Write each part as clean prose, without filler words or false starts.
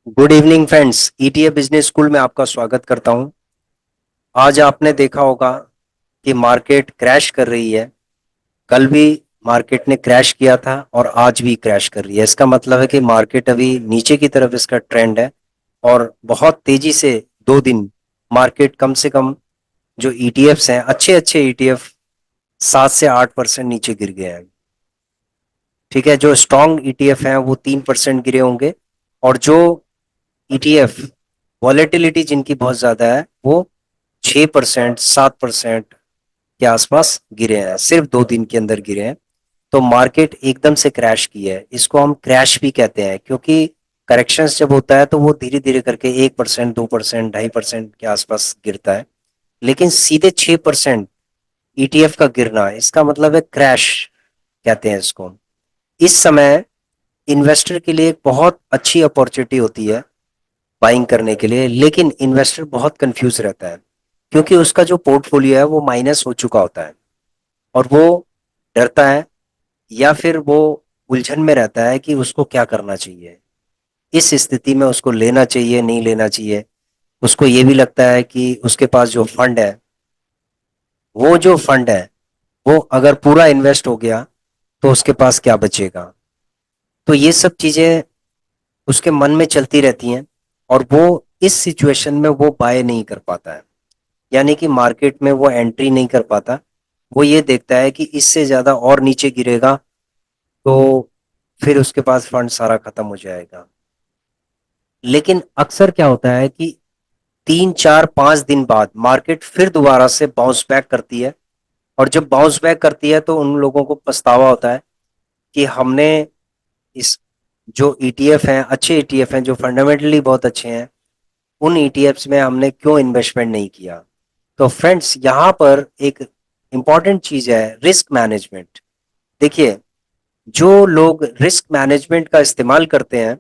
Good evening friends. ETA business school में आपका स्वागत करता हूं। आज आपने देखा होगा कि मार्केट क्रैश कर रही है। कल भी मार्केट ने क्रैश किया था और आज भी क्रैश कर रही है। इसका मतलब है कि मार्केट अभी नीचे की तरफ इसका ट्रेंड है और बहुत तेजी से 2 दिन मार्केट कम से कम जो ईटीएफ्स हैं, अच्छे अच्छे ईटीएफ 7 से 8% नीचे गिर गए हैं। ठीक है, जो स्ट्रॉन्ग ईटीएफ हैं वो 3% गिरे होंगे और जो ईटीएफ वॉलेटिलिटी जिनकी बहुत ज्यादा है वो 6% 7% के आसपास गिरे हैं, सिर्फ 2 दिन के अंदर गिरे हैं। तो मार्केट एकदम से क्रैश की है। इसको हम क्रैश भी कहते हैं क्योंकि करेक्शंस जब होता है तो वो धीरे धीरे करके 1% 2% 2.5% के आसपास गिरता है। लेकिन सीधे 6% ईटीएफ का गिरना, इसका मतलब है क्रैश कहते हैं इसको। इस समय इन्वेस्टर के लिए एक बहुत अच्छी अपॉर्चुनिटी होती है बाइंग करने के लिए, लेकिन इन्वेस्टर बहुत कंफ्यूज रहता है क्योंकि उसका जो पोर्टफोलियो है वो माइनस हो चुका होता है और वो डरता है या फिर वो उलझन में रहता है कि उसको क्या करना चाहिए। इस स्थिति में उसको लेना चाहिए नहीं लेना चाहिए। उसको ये भी लगता है कि उसके पास जो फंड है, वो जो फंड है वो अगर पूरा इन्वेस्ट हो गया तो उसके पास क्या बचेगा। तो ये सब चीजें उसके मन में चलती रहती हैं और वो इस सिचुएशन में वो बाय नहीं कर पाता है, यानी कि मार्केट में वो एंट्री नहीं कर पाता। वो ये देखता है कि इससे ज्यादा और नीचे गिरेगा तो फिर उसके पास फंड सारा खत्म हो जाएगा। लेकिन अक्सर क्या होता है कि 3 4 5 दिन बाद मार्केट फिर दोबारा से बाउंस बैक करती है और जब बाउंस बैक करती है तो उन लोगों को पछतावा होता है कि हमने इस जो ईटीएफ हैं, अच्छे ईटीएफ हैं जो फंडामेंटली बहुत अच्छे हैं, उन ईटीएफ्स में हमने क्यों इन्वेस्टमेंट नहीं किया। तो फ्रेंड्स, यहाँ पर एक इंपॉर्टेंट चीज है रिस्क मैनेजमेंट। देखिए, जो लोग रिस्क मैनेजमेंट का इस्तेमाल करते हैं,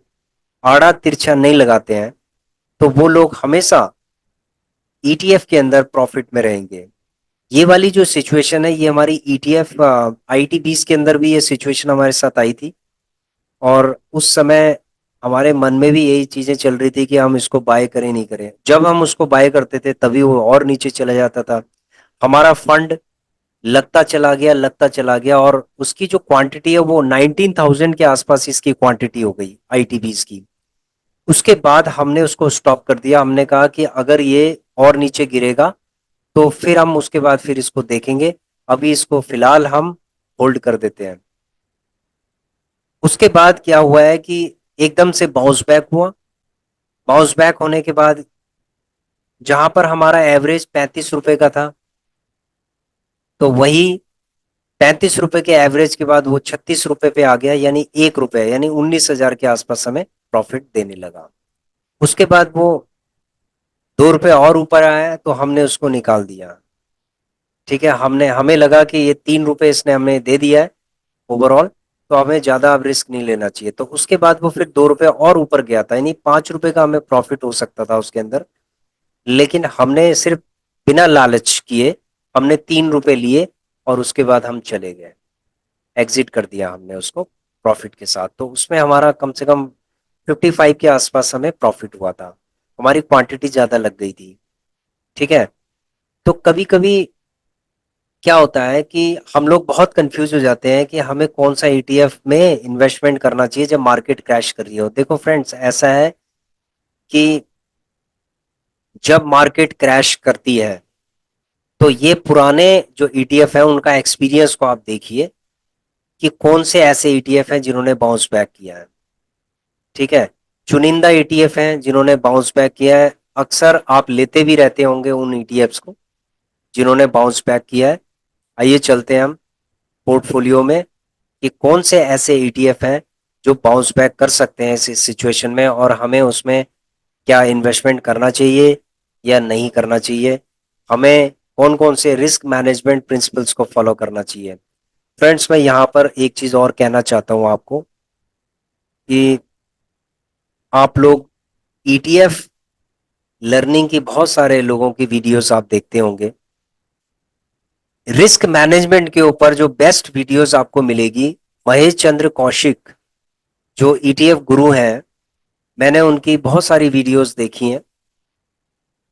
आड़ा तिरछा नहीं लगाते हैं, तो वो लोग हमेशा ईटीएफ के अंदर प्रॉफिट में रहेंगे। ये वाली जो सिचुएशन है ये हमारी ईटीएफ आईटी 20 के अंदर भी ये सिचुएशन हमारे साथ आई थी और उस समय हमारे मन में भी यही चीजें चल रही थी कि हम इसको बाय करें नहीं करें। जब हम उसको बाय करते थे तभी वो और नीचे चला जाता था। हमारा फंड लगता चला गया और उसकी जो क्वांटिटी है वो 19,000 के आसपास इसकी क्वांटिटी हो गई आईटीबीज की। उसके बाद हमने उसको स्टॉप कर दिया। हमने कहा कि अगर ये और नीचे गिरेगा तो फिर हम उसके बाद फिर इसको देखेंगे, अभी इसको फिलहाल हम होल्ड कर देते हैं। उसके बाद क्या हुआ है कि एकदम से बाउंस बैक हुआ। बाउंस बैक होने के बाद जहां पर हमारा एवरेज 35 रुपए का था, तो वही 35 रुपए के एवरेज के बाद वो 36 रुपए पे आ गया, यानी 1 रुपए, यानी 19,000 के आसपास हमें प्रॉफिट देने लगा। उसके बाद वो 2 रुपए और ऊपर आया तो हमने उसको निकाल दिया। ठीक है, हमने हमें लगा कि ये 3 रुपए इसने हमें दे दिया है ओवरऑल, तो हमें ज्यादा अब रिस्क नहीं लेना चाहिए। तो उसके बाद वो फिर 2 रुपए और ऊपर गया था, यानी 5 रुपए का हमें प्रॉफिट हो सकता था उसके अंदर। लेकिन हमने सिर्फ बिना लालच किए हमने 3 रुपए लिए और उसके बाद हम चले गए, एग्जिट कर दिया हमने उसको प्रॉफिट के साथ। तो उसमें हमारा कम से कम 55 के आसपास हमें प्रॉफिट हुआ था। हमारी क्वांटिटी ज्यादा लग गई थी। ठीक है, तो कभी कभी क्या होता है कि हम लोग बहुत कंफ्यूज हो जाते हैं कि हमें कौन सा ईटीएफ में इन्वेस्टमेंट करना चाहिए जब मार्केट क्रैश कर रही हो। देखो फ्रेंड्स, ऐसा है कि जब मार्केट क्रैश करती है तो ये पुराने जो ईटीएफ है उनका एक्सपीरियंस को आप देखिए कि कौन से ऐसे ईटीएफ हैं जिन्होंने बाउंस बैक किया है। ठीक है, चुनिंदा ईटीएफ हैं जिन्होंने बाउंस बैक किया है। अक्सर आप लेते भी रहते होंगे उन ईटीएफ्स को जिन्होंने बाउंस बैक किया है। आइए चलते हैं हम पोर्टफोलियो में कि कौन से ऐसे ईटीएफ हैं जो बाउंस बैक कर सकते हैं इस सिचुएशन में और हमें उसमें क्या इन्वेस्टमेंट करना चाहिए या नहीं करना चाहिए। हमें कौन कौन से रिस्क मैनेजमेंट प्रिंसिपल्स को फॉलो करना चाहिए। फ्रेंड्स, मैं यहाँ पर एक चीज और कहना चाहता हूँ आपको कि आप लोग ईटीएफ लर्निंग की बहुत सारे लोगों की वीडियोस आप देखते होंगे। रिस्क मैनेजमेंट के ऊपर जो बेस्ट वीडियोस आपको मिलेगी, महेश चंद्र कौशिक जो ईटीएफ गुरु हैं, मैंने उनकी बहुत सारी वीडियोस देखी हैं।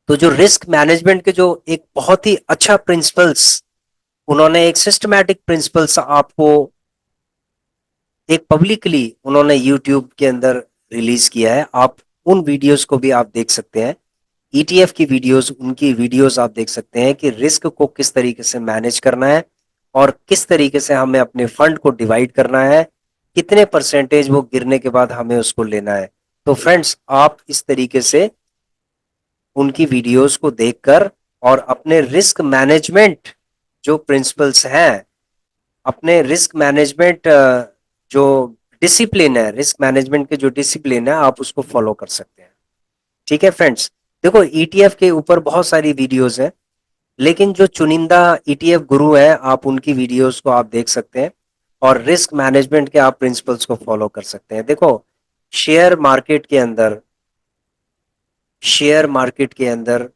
तो जो रिस्क मैनेजमेंट के जो एक बहुत ही अच्छा प्रिंसिपल्स, उन्होंने एक सिस्टमैटिक प्रिंसिपल्स आपको एक पब्लिकली उन्होंने यूट्यूब के अंदर रिलीज किया है। आप उन वीडियोस को भी आप देख सकते हैं। ईटीएफ की वीडियोस, उनकी वीडियोस आप देख सकते हैं कि रिस्क को किस तरीके से मैनेज करना है और किस तरीके से हमें अपने फंड को डिवाइड करना है, कितने परसेंटेज वो गिरने के बाद हमें उसको लेना है। तो फ्रेंड्स, आप इस तरीके से उनकी वीडियोस को देखकर और अपने रिस्क मैनेजमेंट जो प्रिंसिपल्स हैं, अपने रिस्क मैनेजमेंट जो डिसिप्लिन है, रिस्क मैनेजमेंट के जो डिसिप्लिन है, आप उसको फॉलो कर सकते हैं। ठीक है फ्रेंड्स। देखो, ईटीएफ के ऊपर बहुत सारी वीडियोस हैं, लेकिन जो चुनिंदा ईटीएफ गुरु है, आप उनकी वीडियोस को आप देख सकते हैं और रिस्क मैनेजमेंट के आप प्रिंसिपल्स को फॉलो कर सकते हैं। देखो, शेयर मार्केट के अंदर शेयर मार्केट के अंदर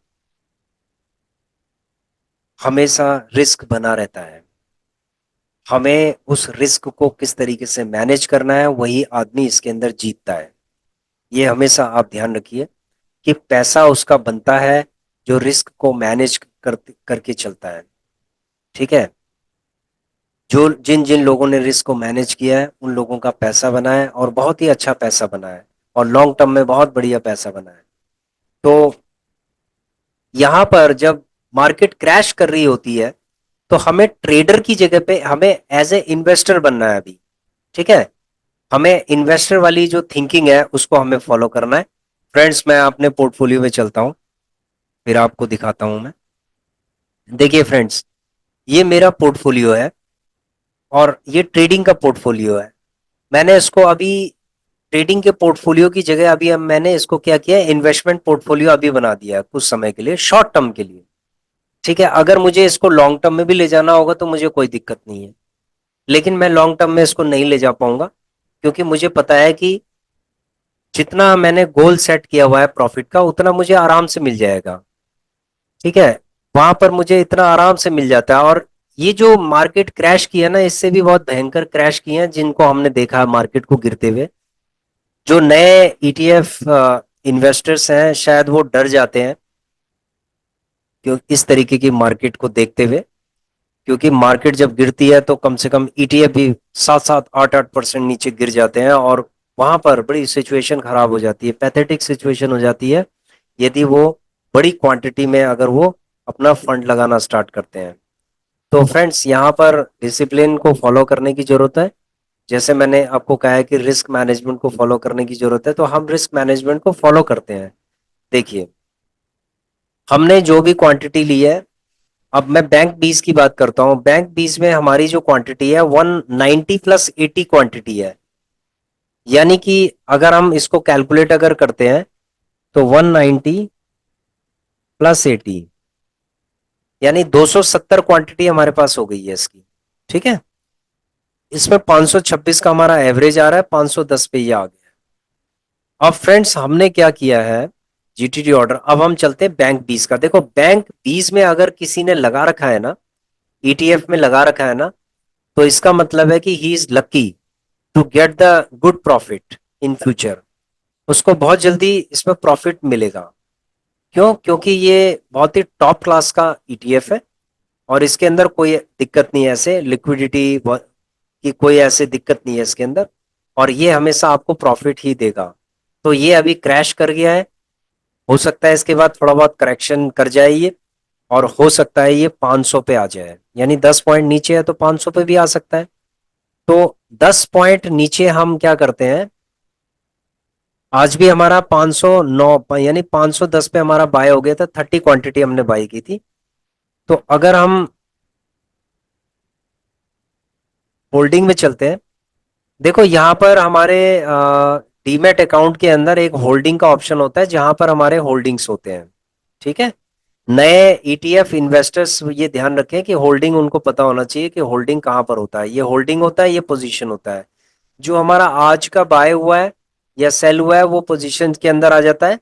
हमेशा रिस्क बना रहता है। हमें उस रिस्क को किस तरीके से मैनेज करना है, वही आदमी इसके अंदर जीतता है। ये हमेशा आप ध्यान रखिए कि पैसा उसका बनता है जो रिस्क को मैनेज करके चलता है। ठीक है। जो जिन जिन लोगों ने रिस्क को मैनेज किया है, उन लोगों का पैसा बना है और बहुत ही अच्छा पैसा बना है और लॉन्ग टर्म में बहुत बढ़िया पैसा बना है। तो यहां पर जब मार्केट क्रैश कर रही होती है, तो हमें ट्रेडर की जगह पे हमें एज ए इन्वेस्टर बनना है अभी। ठीक है। हमें इन्वेस्टर वाली जो थिंकिंग है उसको हमें फॉलो करना है। फ्रेंड्स, मैं अपने पोर्टफोलियो में चलता हूं, फिर आपको दिखाता हूं मैं। देखिए फ्रेंड्स, ये मेरा पोर्टफोलियो है और ये ट्रेडिंग का पोर्टफोलियो है। मैंने इसको अभी ट्रेडिंग के पोर्टफोलियो की जगह अभी अब मैंने इसको क्या किया है, इन्वेस्टमेंट पोर्टफोलियो अभी बना दिया है कुछ समय के लिए, शॉर्ट टर्म के लिए। ठीक है। अगर मुझे इसको लॉन्ग टर्म में भी ले जाना होगा तो मुझे कोई दिक्कत नहीं है, लेकिन मैं लॉन्ग टर्म में इसको नहीं ले जा पाऊंगा, क्योंकि मुझे पता है कि जितना मैंने गोल सेट किया हुआ है प्रॉफिट का, उतना मुझे आराम से मिल जाएगा। ठीक है। वहां पर मुझे इतना आराम से मिल जाता है। और ये जो मार्केट क्रैश किया ना, इससे भी बहुत भयंकर क्रैश किए हैं जिनको हमने देखा है मार्केट को गिरते हुए। जो नए ईटीएफ इन्वेस्टर्स हैं, शायद वो डर जाते हैं क्यों इस तरीके की मार्केट को देखते हुए, क्योंकि मार्केट जब गिरती है तो कम से कम ईटीएफ भी 7-7 8-8% नीचे गिर जाते हैं और वहां पर बड़ी सिचुएशन खराब हो जाती है, पैथेटिक सिचुएशन हो जाती है यदि वो बड़ी क्वांटिटी में अगर वो अपना फंड लगाना स्टार्ट करते हैं। तो फ्रेंड्स, यहाँ पर डिसिप्लिन को फॉलो करने की जरूरत है। जैसे मैंने आपको कहा है कि रिस्क मैनेजमेंट को फॉलो करने की जरूरत है, तो हम रिस्क मैनेजमेंट को फॉलो करते हैं। देखिए, हमने जो भी क्वांटिटी ली है, अब मैं बैंक बीस की बात करता हूं। बैंक बीस में हमारी जो क्वांटिटी है 190 प्लस 80 क्वांटिटी है। यानी कि अगर हम इसको कैलकुलेट अगर करते हैं तो 190 प्लस 80 यानी 270 क्वांटिटी हमारे पास हो गई है इसकी। ठीक है। इसमें 526 का हमारा एवरेज आ रहा है, 510 पे ये आ गया। अब फ्रेंड्स, हमने क्या किया है, जीटीडी ऑर्डर, अब हम चलते हैं बैंक बीस का। देखो, बैंक बीस में अगर किसी ने लगा रखा है ना, ईटीएफ में लगा रखा है ना, तो इसका मतलब है कि he is lucky to get the good profit in future. उसको बहुत जल्दी इसमें प्रॉफिट मिलेगा। क्यों? क्योंकि ये बहुत ही टॉप क्लास का ईटीएफ है और इसके अंदर कोई दिक्कत नहीं है, ऐसे लिक्विडिटी की कोई ऐसे दिक्कत नहीं है इसके अंदर, और ये हमेशा आपको प्रॉफिट ही देगा। तो ये अभी क्रैश कर गया है, हो सकता है इसके बाद थोड़ा बहुत करेक्शन कर जाए ये, और हो सकता है ये 500 पे आ जाए, यानी 10 पॉइंट नीचे है तो 500 पे भी आ सकता है। तो 10 पॉइंट नीचे हम क्या करते हैं, आज भी हमारा 509 यानी 510 पे हमारा बाय हो गया था, 30 क्वांटिटी हमने बाय की थी। तो अगर हम होल्डिंग में चलते हैं, देखो यहाँ पर हमारे डीमैट अकाउंट के अंदर एक होल्डिंग का ऑप्शन होता है जहां पर हमारे होल्डिंग्स होते हैं। ठीक है। नए ईटीएफ इन्वेस्टर्स ये ध्यान रखें कि होल्डिंग उनको पता होना चाहिए कि होल्डिंग कहां पर होता है। ये होल्डिंग होता है, ये पोजीशन होता है। जो हमारा आज का बाय हुआ है या सेल हुआ है वो पोजीशन के अंदर आ जाता है,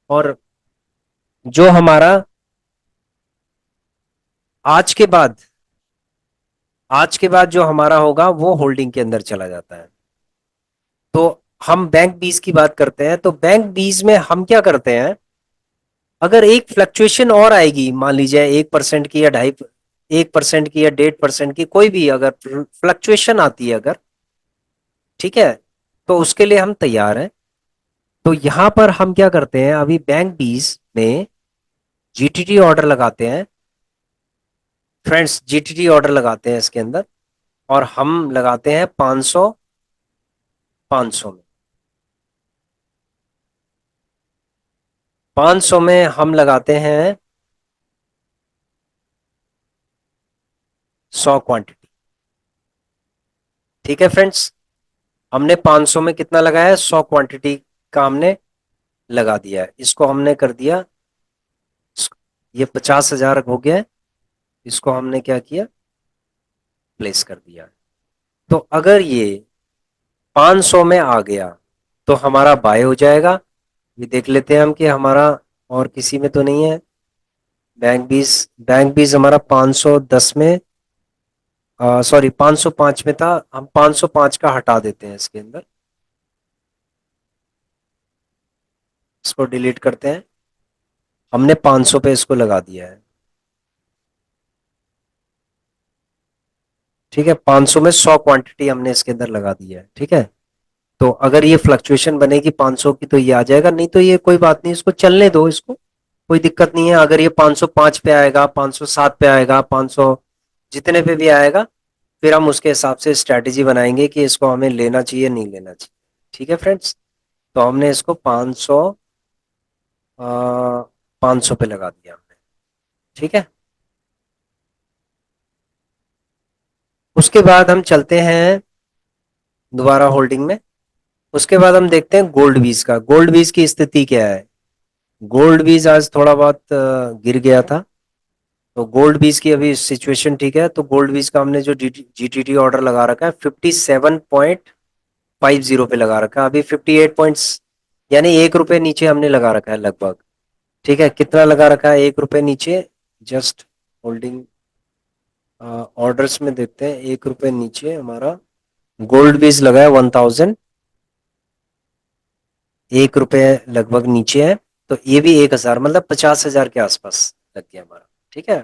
और जो हमारा आज के बाद आज के बाद जो हमारा होगा वो होल्डिंग के अंदर चला जाता है। तो हम बैंक बीज की बात करते हैं, तो बैंक बीज में हम क्या करते हैं, अगर एक फ्लक्चुएशन और आएगी, मान लीजिए 1% की या 1% की या 1.5% की, कोई भी अगर फ्लक्चुएशन आती है अगर, ठीक है, तो उसके लिए हम तैयार हैं। तो यहां पर हम क्या करते हैं, अभी बैंक बीज में जीटीटी ऑर्डर लगाते हैं फ्रेंड्स, जीटीटी ऑर्डर लगाते हैं इसके अंदर, और हम लगाते हैं 500, 500 में, 500 में हम लगाते हैं 100 क्वांटिटी। ठीक है फ्रेंड्स, हमने 500 में कितना लगाया है, 100 क्वांटिटी का हमने लगा दिया है। इसको हमने कर दिया, ये 50,000 हो गया है, इसको हमने क्या किया, प्लेस कर दिया। तो अगर ये 500 में आ गया तो हमारा बाय हो जाएगा। ये देख लेते हैं हम कि हमारा और किसी में तो नहीं है। बैंक बीज हमारा 510 में, सॉरी 505 में था, हम 505 का हटा देते हैं इसके अंदर, इसको डिलीट करते हैं। हमने 500 पे इसको लगा दिया है। ठीक है, 500 में 100 क्वांटिटी हमने इसके अंदर लगा दिया है। ठीक है, तो अगर ये फ्लक्चुएशन बनेगी 500 की तो ये आ जाएगा, नहीं तो ये कोई बात नहीं, इसको चलने दो, इसको कोई दिक्कत नहीं है। अगर ये 505 पे आएगा, 507 पे आएगा, 500 जितने पे भी आएगा, फिर हम उसके हिसाब से स्ट्रेटेजी बनाएंगे कि इसको हमें लेना चाहिए नहीं लेना चाहिए। ठीक है फ्रेंड्स, तो हमने इसको 500, 500 पे लगा दिया हमने। ठीक है, उसके बाद हम चलते हैं दोबारा होल्डिंग में। उसके बाद हम देखते हैं गोल्ड बीज का, गोल्ड बीज की स्थिति क्या है। गोल्ड बीज आज थोड़ा बहुत गिर गया था, तो गोल्ड बीज की अभी सिचुएशन ठीक है। तो गोल्ड बीज का हमने जो जीटीटी ऑर्डर लगा रखा है 57.50 पे लगा रखा है, अभी 58 पॉइंट्स, यानी 1 रुपए नीचे हमने लगा रखा है लगभग। ठीक है, कितना लगा रखा है, 1 रुपए नीचे, जस्ट होल्डिंग ऑर्डर्स में देखते हैं। 1 रुपए नीचे हमारा गोल्ड बीज लगा है 1000, 1 रुपए लगभग नीचे है। तो ये भी 1000, मतलब 50,000 के आसपास लग गया हमारा। ठीक है,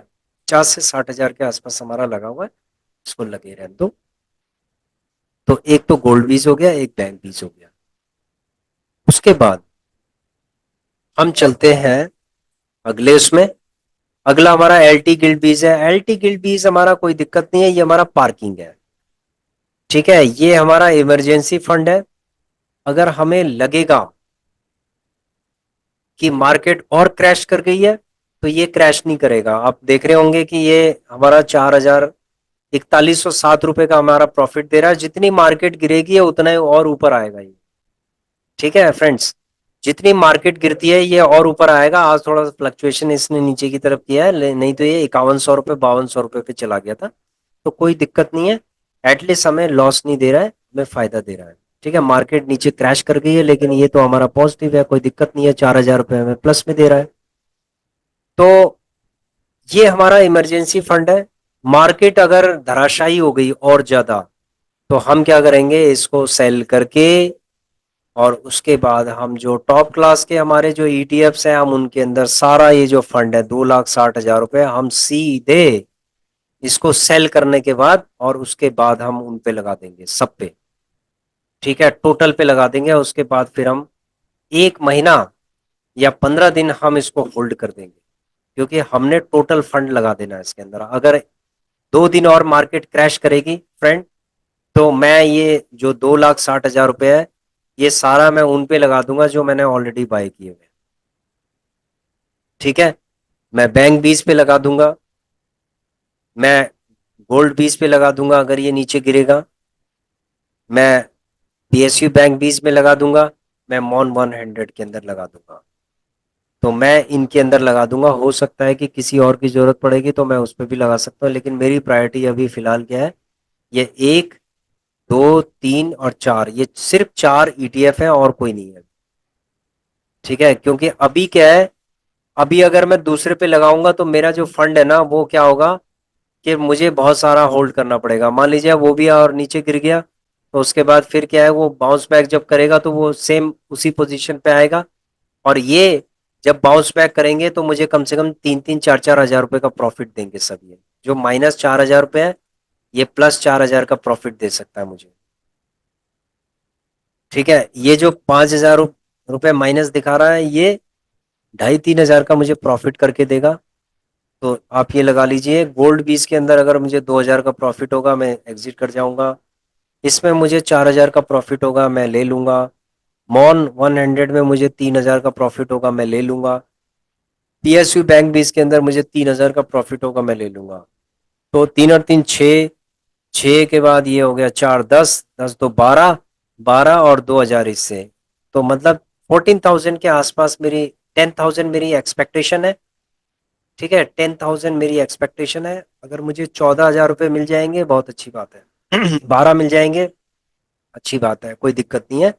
50 से 60,000 के आसपास हमारा लगा हुआ है, इसको लगे रहने दो। तो एक तो गोल्ड बीज हो गया, एक बैंक बीज हो गया। उसके बाद हम चलते हैं अगले उसमें। अगला हमारा एलटी गिल्ड बीज है। एलटी गिल्ड बीज हमारा कोई दिक्कत नहीं है, ये हमारा पार्किंग है। ठीक है, ये हमारा इमरजेंसी फंड है। अगर हमें लगेगा कि मार्केट और क्रैश कर गई है तो ये क्रैश नहीं करेगा। आप देख रहे होंगे कि ये हमारा 4,4107 रुपए का हमारा प्रॉफिट दे रहा है। जितनी मार्केट गिरेगी उतना ही और ऊपर आएगा ये। ठीक है फ्रेंड्स, जितनी मार्केट गिरती है ये और ऊपर आएगा। आज थोड़ा सा फ्लक्चुएशन इसने नीचे की तरफ किया है, नहीं तो ये 5100 रुपए 5200 रुपए पे चला गया था। तो कोई दिक्कत नहीं है, एटलीस्ट हमें लॉस नहीं दे रहा है, हमें फायदा दे रहा है। ठीक है, मार्केट नीचे क्रैश कर गई है लेकिन ये तो हमारा पॉजिटिव है, कोई दिक्कत नहीं है, 4,000 रुपए हमें प्लस में दे रहा है। तो ये हमारा इमरजेंसी फंड है। मार्केट अगर धराशायी हो गई और ज्यादा, तो हम क्या करेंगे, इसको सेल करके, और उसके बाद हम जो टॉप क्लास के हमारे जो ईटीएफ्स हैं, हम उनके अंदर सारा ये जो फंड है 2,60,000 रुपए, हम सीधे इसको सेल करने के बाद और उसके बाद हम उन पे लगा देंगे सब पे। ठीक है, टोटल पे लगा देंगे, उसके बाद फिर हम 1 महीना या 15 दिन हम इसको होल्ड कर देंगे, क्योंकि हमने टोटल फंड लगा देना है इसके अंदर। अगर 2 दिन और मार्केट क्रैश करेगी फ्रेंड, तो मैं ये जो 2,60,000 रुपए है, ये सारा मैं उन पे लगा दूंगा जो मैंने ऑलरेडी बाय किए हुए। ठीक है, मैं बैंक बीज पे लगा दूंगा, मैं गोल्ड बीज पे लगा दूंगा अगर ये नीचे गिरेगा, मैं पीएसयू बैंक बीज में लगा दूंगा, मैं मॉन 100 के अंदर लगा दूंगा। तो मैं इनके अंदर लगा दूंगा। हो सकता है कि किसी और की जरूरत पड़ेगी तो मैं उस पर भी लगा सकता हूँ, लेकिन मेरी प्रायोरिटी अभी फिलहाल क्या है, ये 1, 2, 3 और 4, ये सिर्फ 4 ईटीएफ है और कोई नहीं है। ठीक है, क्योंकि अभी क्या है, अभी अगर मैं दूसरे पे लगाऊंगा तो मेरा जो फंड है ना वो क्या होगा कि मुझे बहुत सारा होल्ड करना पड़ेगा। मान लीजिए वो भी और नीचे गिर गया तो उसके बाद फिर क्या है, वो बाउंस बैक जब करेगा तो वो सेम उसी पोजीशन पे आएगा। और ये जब बाउंस बैक करेंगे तो मुझे कम से कम 3-3 4-4 हजार रुपए का प्रॉफिट देंगे सब। ये जो -4 हजार रुपए है, ये +4 हजार का प्रॉफिट दे सकता है मुझे। ठीक है, ये जो 5 हजार रुपए माइनस दिखा रहा है, ये 2,500-3 हजार का मुझे प्रॉफिट करके देगा। तो आप ये लगा लीजिए, गोल्ड बीस के अंदर अगर मुझे 2 हजार का प्रॉफिट होगा, मैं एग्जिट कर जाऊंगा। इसमें मुझे 4 हजार का प्रॉफिट होगा, मैं ले लूंगा। मॉन 100 में मुझे 3 हजार का प्रॉफिट होगा, मैं ले लूंगा। पीएसयू बैंक भी इसके अंदर मुझे 3 हजार का प्रॉफिट होगा, मैं ले लूंगा। तो 3 और 3 6, 6 के बाद ये हो गया 4 10, 10 2 12, 12 और 2 हजार इससे। तो मतलब 14,000 के आसपास मेरी, 10,000 मेरी एक्सपेक्टेशन है। ठीक है, 10,000 मेरी एक्सपेक्टेशन है। अगर मुझे 14 हजार रुपये मिल जाएंगे, बहुत अच्छी बात है। 12 मिल जाएंगे, अच्छी बात है, कोई दिक्कत नहीं है।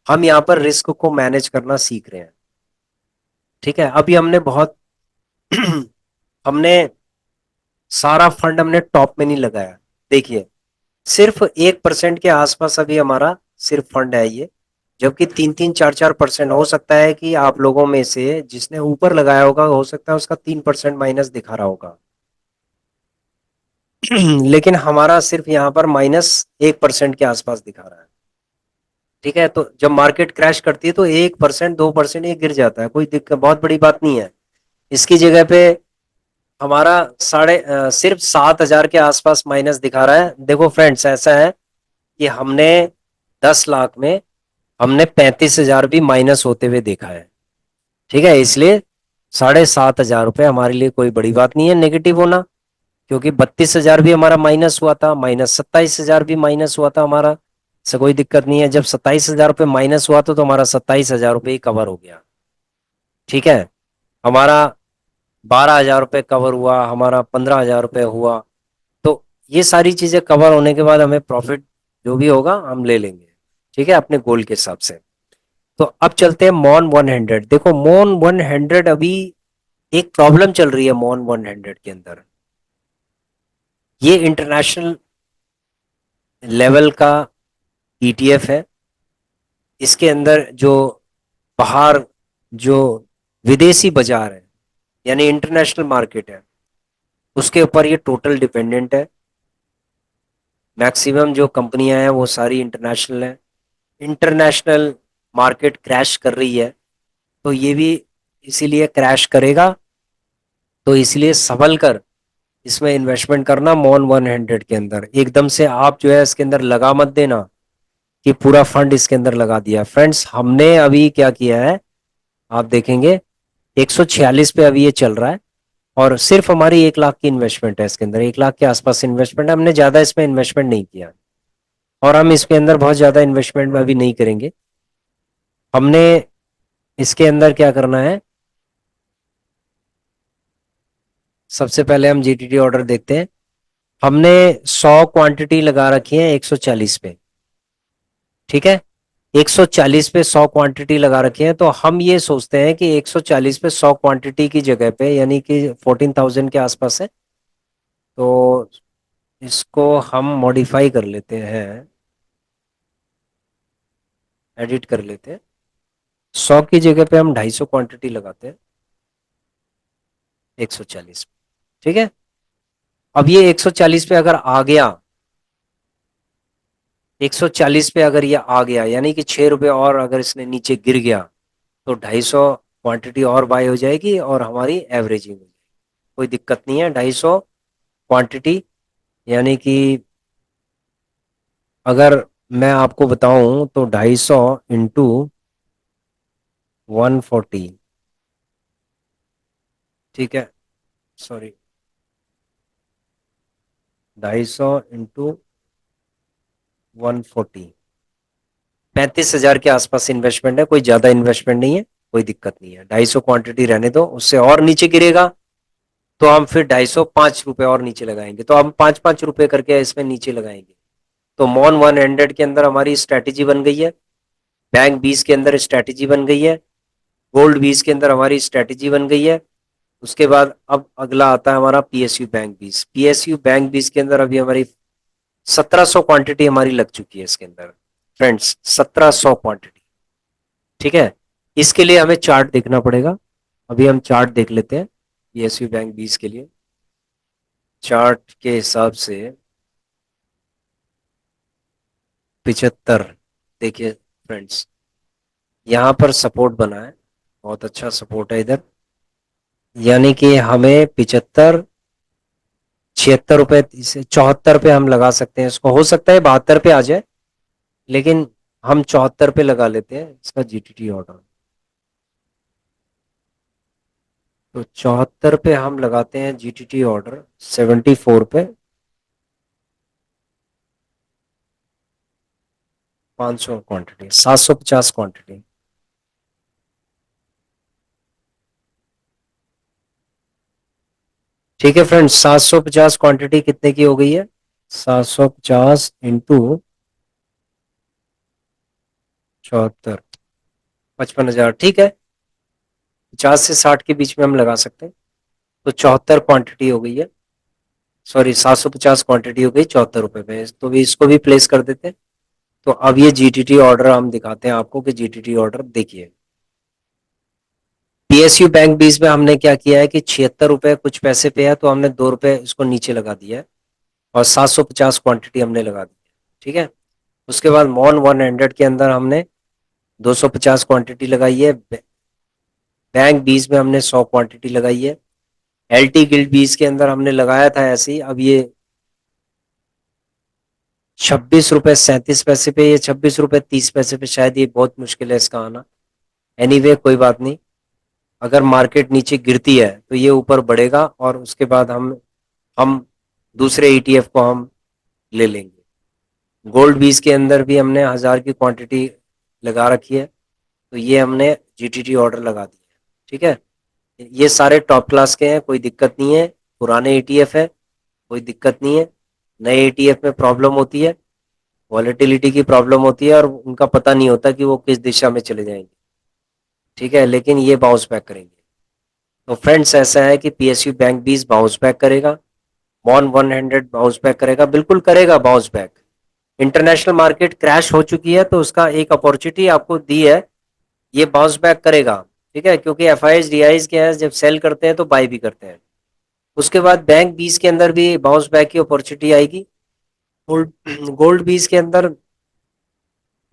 हम यहाँ पर रिस्क को मैनेज करना सीख रहे हैं। ठीक है, अभी हमने बहुत हमने सारा फंड हमने टॉप में नहीं लगाया। देखिए, सिर्फ 1% के आसपास अभी हमारा सिर्फ फंड है ये। जबकि 3-3 4-4% हो सकता है कि आप लोगों में से जिसने ऊपर लगाया होगा, हो सकता है उसका 3% माइनस दिखा रहा होगा। लेकिन हमारा सिर्फ यहाँ पर -1% के आसपास दिखा रहा है। ठीक है, तो जब मार्केट क्रैश करती है तो 1% 2% ये गिर जाता है, कोई दिक्कत, बहुत बड़ी बात नहीं है। इसकी जगह पे हमारा सिर्फ 7 हजार के आसपास माइनस दिखा रहा है। देखो फ्रेंड्स, ऐसा है कि हमने 10 लाख में हमने 35 हजार भी माइनस होते हुए देखा है। ठीक है, इसलिए 7,500 रुपये हमारे लिए कोई बड़ी बात नहीं है नेगेटिव होना। क्योंकि 32 हजार भी हमारा माइनस हुआ था, -27 हजार भी माइनस हुआ था हमारा। से कोई दिक्कत नहीं है, जब 27 हजार रुपये माइनस हुआ था तो हमारा 27 हजार रुपये ही कवर हो गया। ठीक है, हमारा 12 हजार रुपये कवर हुआ, हमारा 15 हजार रुपये हुआ। तो ये सारी चीजें कवर होने के बाद हमें प्रॉफिट जो भी होगा हम ले लेंगे। ठीक है, अपने गोल के हिसाब से। तो अब चलते हैं मॉन 100। देखो, मॉन 100 अभी एक प्रॉब्लम चल रही है मॉन 100 के अंदर। ये इंटरनेशनल लेवल का ईटीएफ है। इसके अंदर जो बाहर जो विदेशी बाजार है, यानी इंटरनेशनल मार्केट है, उसके ऊपर ये टोटल डिपेंडेंट है। मैक्सिमम जो कंपनियां हैं वो सारी इंटरनेशनल है। इंटरनेशनल मार्केट क्रैश कर रही है, तो ये भी इसीलिए क्रैश करेगा। तो इसलिए संभल कर इसमें इन्वेस्टमेंट करना। मॉन 100 के अंदर एकदम से आप जो है इसके अंदर लगा मत देना कि पूरा फंड इसके अंदर लगा दिया। फ्रेंड्स, हमने अभी क्या किया है, आप देखेंगे 146 पे अभी ये चल रहा है। और सिर्फ हमारी 1 लाख की इन्वेस्टमेंट है इसके अंदर, 1 लाख के आसपास इन्वेस्टमेंट है। हमने ज्यादा इसमें इन्वेस्टमेंट नहीं किया, और हम इसके अंदर बहुत ज्यादा इन्वेस्टमेंट अभी नहीं करेंगे। हमने इसके अंदर क्या करना है, सबसे पहले हम जीटीटी ऑर्डर देखते हैं। हमने 100 क्वांटिटी लगा रखी है 140 पे। ठीक है, 140 पे 100 क्वांटिटी लगा रखी है। तो हम ये सोचते हैं कि 140 पे 100 क्वांटिटी की जगह पे, यानी कि 14,000 के आसपास है, तो इसको हम मॉडिफाई कर लेते हैं, एडिट कर लेते हैं। 100 की जगह पे हम 250 क्वांटिटी लगाते हैं 140। ठीक है, अब ये 140 पे अगर आ गया, 140 पे अगर ये आ गया, यानी कि 6 रुपए और अगर इसने नीचे गिर गया, तो 250 क्वांटिटी और बाय हो जाएगी और हमारी एवरेजिंग हो जाएगी। कोई दिक्कत नहीं है। 250 क्वांटिटी, यानी कि अगर मैं आपको बताऊं तो 250 इंटू 140। ठीक है, सॉरी, 250 इंटू 140, 35 हजार के आसपास इन्वेस्टमेंट है, कोई ज्यादा इन्वेस्टमेंट नहीं है, कोई दिक्कत नहीं है। 250 क्वांटिटी रहने दो, उससे और नीचे गिरेगा तो हम फिर 250 5 रुपए और नीचे लगाएंगे, तो हम 5-5 रुपए करके इसमें नीचे लगाएंगे। तो मॉन 100 के अंदर हमारी स्ट्रैटेजी बन गई है, बैंक 20 के अंदर स्ट्रैटेजी बन गई है, गोल्ड 20 के अंदर हमारी स्ट्रैटेजी बन गई है। उसके बाद अब अगला आता है हमारा पीएसयू बैंक 20। पीएसयू बैंक 20 के अंदर अभी हमारी 1700 क्वांटिटी हमारी लग चुकी है इसके अंदर फ्रेंड्स, 1700 क्वांटिटी। ठीक है, इसके लिए हमें चार्ट देखना पड़ेगा। अभी हम चार्ट देख लेते हैं पीएसयू बैंक 20 के लिए। चार्ट के हिसाब से 75, देखिए फ्रेंड्स, यहाँ पर सपोर्ट बना है, बहुत अच्छा सपोर्ट है इधर, यानी कि हमें 75, 76 रुपए से 74 पे हम लगा सकते हैं इसको, हो सकता है 72 पे आ जाए, लेकिन हम 74 पे लगा लेते हैं इसका जीटीटी ऑर्डर। तो 74 पे हम लगाते हैं जीटीटी ऑर्डर, 74 पे 500 क्वांटिटी, 750 क्वांटिटी। ठीक है फ्रेंड्स, 750 क्वांटिटी कितने की हो गई है? 750 इंटू 74, 55,000। ठीक है, 50 से 60 के बीच में हम लगा सकते हैं। तो 74 क्वांटिटी हो गई है, सॉरी 750 क्वांटिटी हो गई 74 रुपए में, तो भी इसको भी प्लेस कर देते हैं। तो अब ये जीटीटी ऑर्डर हम दिखाते हैं आपको कि जीटीटी ऑर्डर देखिए, पीएसयू बैंक 20 में हमने क्या किया है कि 76 रुपए कुछ पैसे पे है, तो हमने 2 रुपए इसको नीचे लगा दिया है और 750 क्वांटिटी हमने लगा दी है। ठीक है, उसके बाद मॉन 100 के अंदर हमने 250 क्वांटिटी लगाई है, बैंक 20 में हमने 100 क्वांटिटी लगाई है, एलटी गिल्ड 20 के अंदर हमने लगाया था ऐसे ही। अब ये 26 रुपए 37 पैसे पे, ये 26 रुपए 30 पैसे पे, शायद ये बहुत मुश्किल है इसका आना। एनीवे कोई बात नहीं, अगर मार्केट नीचे गिरती है तो ये ऊपर बढ़ेगा और उसके बाद हम दूसरे ईटीएफ को हम ले लेंगे। गोल्ड 20 के अंदर भी हमने 1000 की क्वांटिटी लगा रखी है, तो ये हमने जीटीटी ऑर्डर लगा दिया है। ठीक है, ये सारे टॉप क्लास के हैं, कोई दिक्कत नहीं है, पुराने ईटीएफ है, कोई दिक्कत नहीं है। नए ईटीएफ में प्रॉब्लम होती है, वॉलेटिलिटी की प्रॉब्लम होती है और उनका पता नहीं होता कि वो किस दिशा में चले जाएंगे। ठीक है, लेकिन ये बाउंस बैक करेंगे। तो फ्रेंड्स ऐसा है कि पीएसयू बैंक 20 बाउंस बैक करेगा, मॉन 100 बाउंस बैक करेगा, बिल्कुल करेगा bounce back. International market crash हो चुकी है, तो उसका एक अपॉर्चुनिटी आपको दी है, ये बाउंस बैक करेगा। ठीक है, क्योंकि एफ आई डी आई के हैं, जब सेल करते हैं तो बाय भी करते हैं। उसके बाद बैंक 20 के अंदर भी बाउंस बैक की अपॉर्चुनिटी आएगी। गोल्ड गोल्ड 20 के अंदर,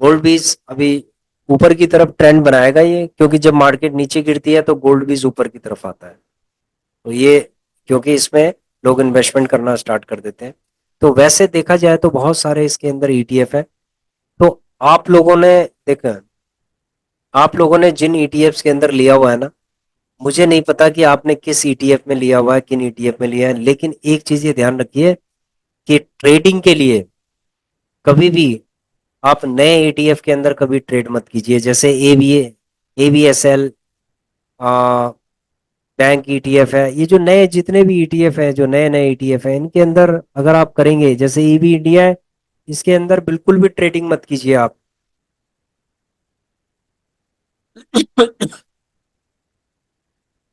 गोल्ड 20 अभी ऊपर की तरफ ट्रेंड बनाएगा ये, क्योंकि जब मार्केट नीचे गिरती है तो गोल्ड 20 ऊपर की तरफ आता है। तो ये, क्योंकि इसमें लोग इन्वेस्टमेंट करना स्टार्ट कर देते हैं। तो वैसे देखा जाए तो बहुत सारे इसके अंदर ईटीएफ है। तो आप लोगों ने देखा, आप लोगों ने जिन ईटीएफ के अंदर लिया हुआ है ना, मुझे नहीं पता कि आपने किस ईटीएफ में लिया हुआ है, किन ईटीएफ में लिया है, लेकिन एक चीज ये ध्यान रखिए कि ट्रेडिंग के लिए कभी भी आप नए ईटीएफ के अंदर कभी ट्रेड मत कीजिए। जैसे एवीएसएल बैंक ईटीएफ है, ये जो नए जितने भी ईटीएफ है, जो नए नए ईटीएफ है, इनके अंदर अगर आप करेंगे, जैसे ईवी इंडिया है, इसके अंदर बिल्कुल भी ट्रेडिंग मत कीजिए आप।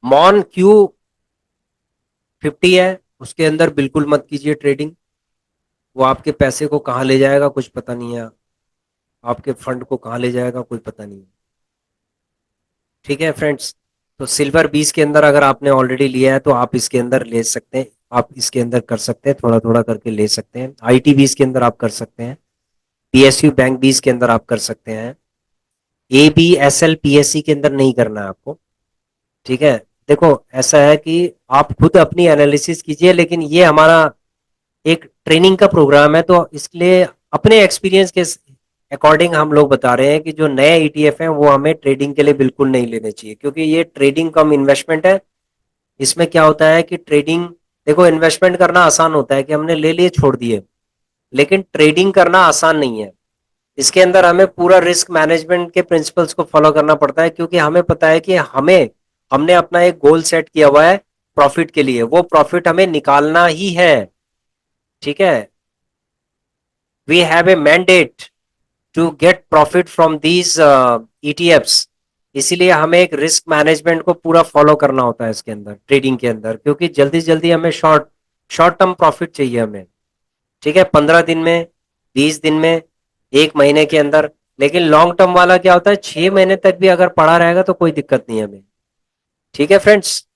मॉन Q50 है, उसके अंदर बिल्कुल मत कीजिए ट्रेडिंग, वो आपके पैसे को कहाँ ले जाएगा कुछ पता नहीं है, आपके फंड को कहाँ ले जाएगा कोई पता नहीं है। ठीक है फ्रेंड्स, तो सिल्वर 20 के अंदर अगर आपने ऑलरेडी लिया है तो आप इसके अंदर ले सकते हैं, आप इसके अंदर कर सकते हैं, थोड़ा थोड़ा करके ले सकते हैं। आईटी 20 के अंदर आप कर सकते हैं, पीएसयू बैंक 20 के अंदर आप कर सकते हैं, A B S L PSC के अंदर नहीं करना है आपको। ठीक है, देखो ऐसा है कि आप खुद अपनी एनालिसिस कीजिए, लेकिन ये हमारा एक ट्रेनिंग का प्रोग्राम है, तो इसलिए अपने एक्सपीरियंस के अकॉर्डिंग हम लोग बता रहे हैं कि जो नए ईटीएफ हैं वो हमें ट्रेडिंग के लिए बिल्कुल नहीं लेने चाहिए, क्योंकि ये ट्रेडिंग कम इन्वेस्टमेंट है। इसमें क्या होता है कि ट्रेडिंग, देखो इन्वेस्टमेंट करना आसान होता है कि हमने ले लिए छोड़ दिए, लेकिन ट्रेडिंग करना आसान नहीं है। इसके अंदर हमें पूरा रिस्क मैनेजमेंट के प्रिंसिपल्स को फॉलो करना पड़ता है, क्योंकि हमें पता है कि हमने अपना एक गोल सेट किया हुआ है प्रॉफिट के लिए, वो प्रॉफिट हमें निकालना ही है। ठीक है, we have a mandate to get profit from these ETFs. इसीलिए हमें एक रिस्क मैनेजमेंट को पूरा फॉलो करना होता है इसके अंदर, ट्रेडिंग के अंदर, क्योंकि जल्दी जल्दी हमें शॉर्ट शॉर्ट टर्म प्रॉफिट चाहिए हमें। ठीक है, 15 दिन में, 20 दिन में, 1 महीने के अंदर। लेकिन लॉन्ग टर्म वाला क्या होता है, 6 महीने तक भी अगर पड़ा रहेगा तो कोई दिक्कत नहीं है हमें। ठीक है फ्रेंड्स।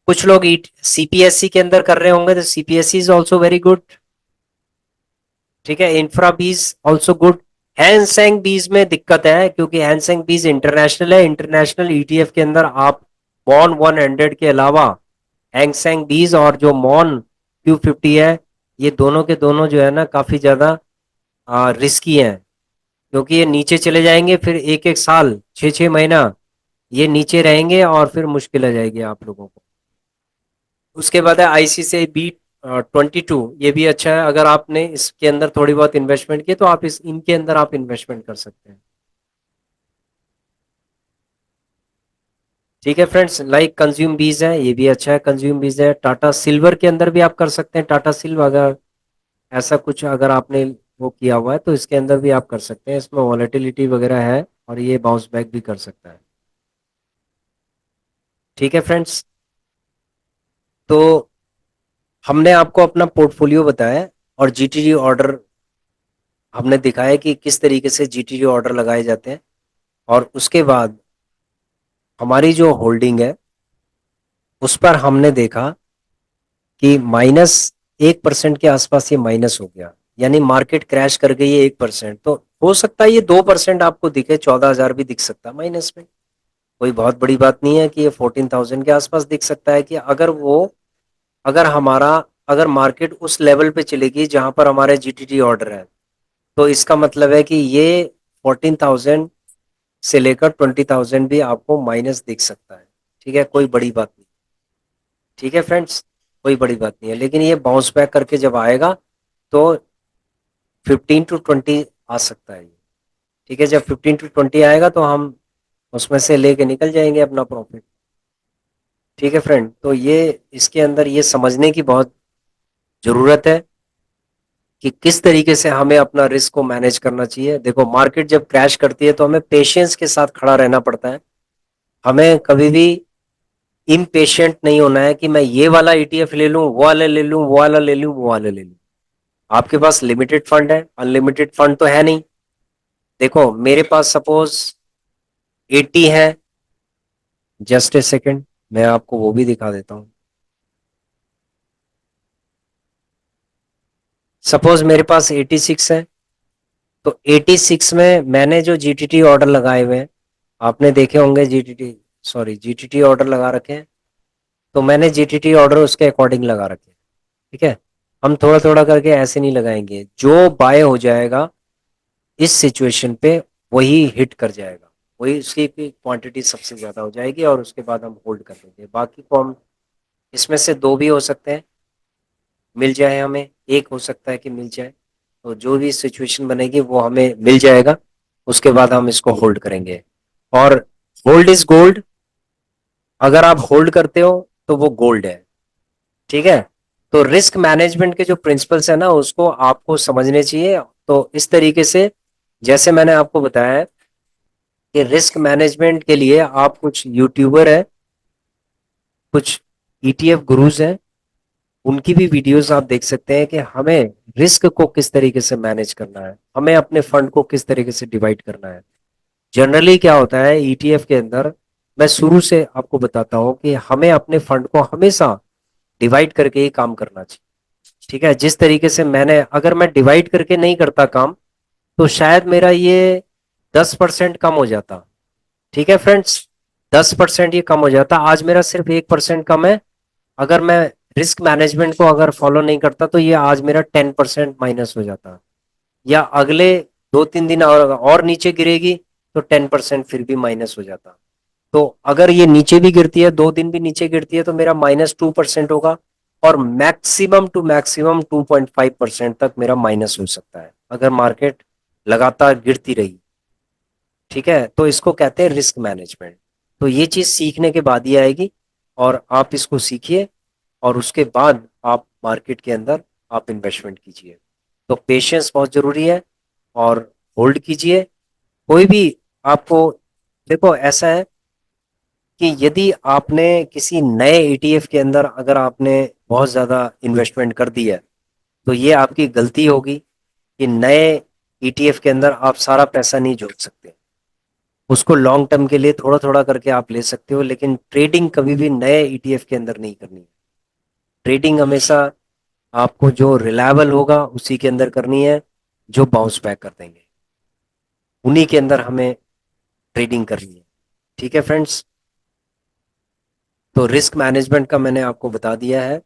कुछ लोग सीपीएससी के अंदर कर रहे होंगे, तो CPSC is also very good. ठीक है, इंफ्रा बीज ऑल्सो गुड। हैंसैंग बीज में दिक्कत है, क्योंकि हैंसैंग बीज इंटरनेशनल है। इंटरनेशनल ईटीएफ के अंदर आप मॉन 100 के अलावा हैंसैंग बीज और जो मॉन Q50 है, ये दोनों के दोनों जो है ना काफी ज्यादा रिस्की हैं। क्योंकि ये नीचे चले जाएंगे, फिर एक एक साल, 6 6 महीना ये नीचे रहेंगे, और फिर मुश्किल आ जाएगी आप लोगों को। उसके बाद है ICICI B22, ये भी अच्छा है। अगर आपने इसके अंदर थोड़ी बहुत इन्वेस्टमेंट की तो आप इनके अंदर आप इन्वेस्टमेंट कर सकते हैं। ठीक है फ्रेंड्स, लाइक कंज्यूम बीज है, ये भी अच्छा है। कंज्यूम बीज है। टाटा सिल्वर के अंदर भी आप कर सकते हैं। टाटा सिल्वर, अगर ऐसा कुछ अगर आपने वो किया हुआ है तो इसके अंदर भी आप कर सकते हैं। इसमें वॉलेटिलिटी वगैरह है, और ये बाउंस बैक भी कर सकता है। ठीक है फ्रेंड्स। तो हमने आपको अपना पोर्टफोलियो बताया है, और जीटीडी ऑर्डर हमने दिखाया कि किस तरीके से जीटीडी ऑर्डर लगाए जाते हैं। और उसके बाद हमारी जो होल्डिंग है उस पर हमने देखा कि -1% के आसपास ये माइनस हो गया। यानी मार्केट क्रैश कर गई है 1%। तो हो सकता है ये 2% आपको दिखे, 14,000 भी दिख सकता है माइनस में। कोई बहुत बड़ी बात नहीं है कि ये 14,000 के आसपास दिख सकता है। कि अगर हमारा अगर मार्केट उस लेवल पे चलेगी जहां पर हमारे जीटीटी ऑर्डर है, तो इसका मतलब है कि ये 14,000 से लेकर 20,000 भी आपको माइनस दिख सकता है। ठीक है, कोई बड़ी बात नहीं। ठीक है फ्रेंड्स, कोई बड़ी बात नहीं है। लेकिन ये बाउंस बैक करके जब आएगा तो 15 to 20 आ सकता है। ठीक है, जब 15 to 20 आएगा तो हम उसमें से लेके निकल जाएंगे अपना प्रॉफिट। ठीक है फ्रेंड, तो ये इसके अंदर ये समझने की बहुत जरूरत है कि किस तरीके से हमें अपना रिस्क को मैनेज करना चाहिए। देखो, मार्केट जब क्रैश करती है तो हमें पेशेंस के साथ खड़ा रहना पड़ता है। हमें कभी भी इम्पेशेंट नहीं होना है कि मैं ये वाला ईटीएफ ले लूं, वो वाला ले लूं, वो वाला ले लूं, वो वाला ले लूं। आपके पास लिमिटेड फंड है, अनलिमिटेड फंड तो है नहीं। देखो, मेरे पास सपोज 80 है। जस्ट ए सेकेंड, मैं आपको वो भी दिखा देता हूं। सपोज मेरे पास 86 है। तो 86 में मैंने जो जीटीटी ऑर्डर लगाए हुए हैं, आपने देखे होंगे जीटीटी, सॉरी जीटीटी ऑर्डर लगा रखे हैं। तो मैंने जीटीटी ऑर्डर उसके अकॉर्डिंग लगा रखे हैं। ठीक है, हम थोड़ा थोड़ा करके ऐसे नहीं लगाएंगे। जो बाय हो जाएगा इस सिचुएशन पे वही हिट कर जाएगा, वही उसकी क्वांटिटी सबसे ज्यादा हो जाएगी, और उसके बाद हम होल्ड कर लेंगे। बाकी को हम इसमें से दो भी हो सकते हैं मिल जाए हमें, एक हो सकता है कि मिल जाए। तो जो भी सिचुएशन बनेगी वो हमें मिल जाएगा, उसके बाद हम इसको होल्ड करेंगे। और होल्ड इज गोल्ड। अगर आप होल्ड करते हो तो वो गोल्ड है। ठीक है, तो रिस्क मैनेजमेंट के जो प्रिंसिपल्स है ना उसको आपको समझने चाहिए। तो इस तरीके से जैसे मैंने आपको बताया है कि रिस्क मैनेजमेंट के लिए आप कुछ यूट्यूबर है, कुछ ईटीएफ गुरुज हैं, उनकी भी वीडियोस आप देख सकते हैं कि हमें रिस्क को किस तरीके से मैनेज करना है, हमें अपने फंड को किस तरीके से डिवाइड करना है। जनरली क्या होता है ईटीएफ के अंदर, मैं शुरू से आपको बताता हूं कि हमें अपने फंड को हमेशा डिवाइड करके ही काम करना चाहिए। ठीक है, जिस तरीके से मैंने, अगर मैं डिवाइड करके नहीं करता काम, तो शायद मेरा ये 10% कम हो जाता। ठीक है फ्रेंड्स, 10% ये कम हो जाता। आज मेरा सिर्फ 1% कम है। अगर मैं रिस्क मैनेजमेंट को अगर फॉलो नहीं करता तो ये आज मेरा 10% माइनस हो जाता। या अगले 2 3 दिन और नीचे गिरेगी तो 10% फिर भी माइनस हो जाता। तो अगर ये नीचे भी गिरती है, 2 दिन भी नीचे गिरती है, तो मेरा -2% होगा। और मैक्सिमम टू मैक्सिमम 2.5% तक मेरा माइनस हो सकता है अगर मार्केट लगातार गिरती रही। ठीक है, तो इसको कहते हैं रिस्क मैनेजमेंट। तो ये चीज सीखने के बाद ही आएगी, और आप इसको सीखिए, और उसके बाद आप मार्केट के अंदर आप इन्वेस्टमेंट कीजिए। तो पेशेंस बहुत जरूरी है, और होल्ड कीजिए। कोई भी आपको, देखो ऐसा है कि यदि आपने किसी नए ईटीएफ के अंदर अगर आपने बहुत ज्यादा इन्वेस्टमेंट कर दी है, तो ये आपकी गलती होगी कि नए ईटीएफ के अंदर आप सारा पैसा नहीं जोड़ सकते। उसको लॉन्ग टर्म के लिए थोड़ा थोड़ा करके आप ले सकते हो, लेकिन ट्रेडिंग कभी भी नए ईटीएफ के अंदर नहीं करनी है। ट्रेडिंग हमेशा आपको जो रिलायबल होगा उसी के अंदर करनी है, जो बाउंस बैक कर देंगे उन्हीं के अंदर हमें ट्रेडिंग करनी है। ठीक है फ्रेंड्स, तो रिस्क मैनेजमेंट का मैंने आपको बता दिया है।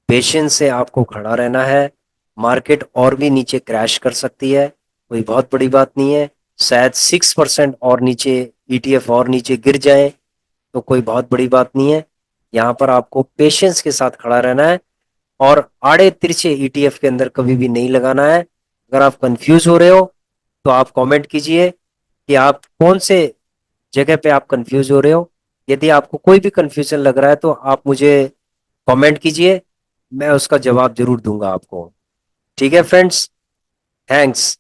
पेशेंस से आपको खड़ा रहना है। मार्केट और भी नीचे क्रैश कर सकती है, कोई बहुत बड़ी बात नहीं है। शायद 6% और नीचे ईटीएफ और नीचे गिर जाए तो कोई बहुत बड़ी बात नहीं है। यहाँ पर आपको पेशेंस के साथ खड़ा रहना है और आड़े तिरछे ईटीएफ के अंदर कभी भी नहीं लगाना है। अगर आप कंफ्यूज हो रहे हो तो आप कमेंट कीजिए कि आप कौन से जगह पे आप कंफ्यूज हो रहे हो। यदि आपको कोई भी कंफ्यूजन लग रहा है तो आप मुझे कमेंट कीजिए, मैं उसका जवाब जरूर दूंगा आपको। ठीक है फ्रेंड्स, थैंक्स।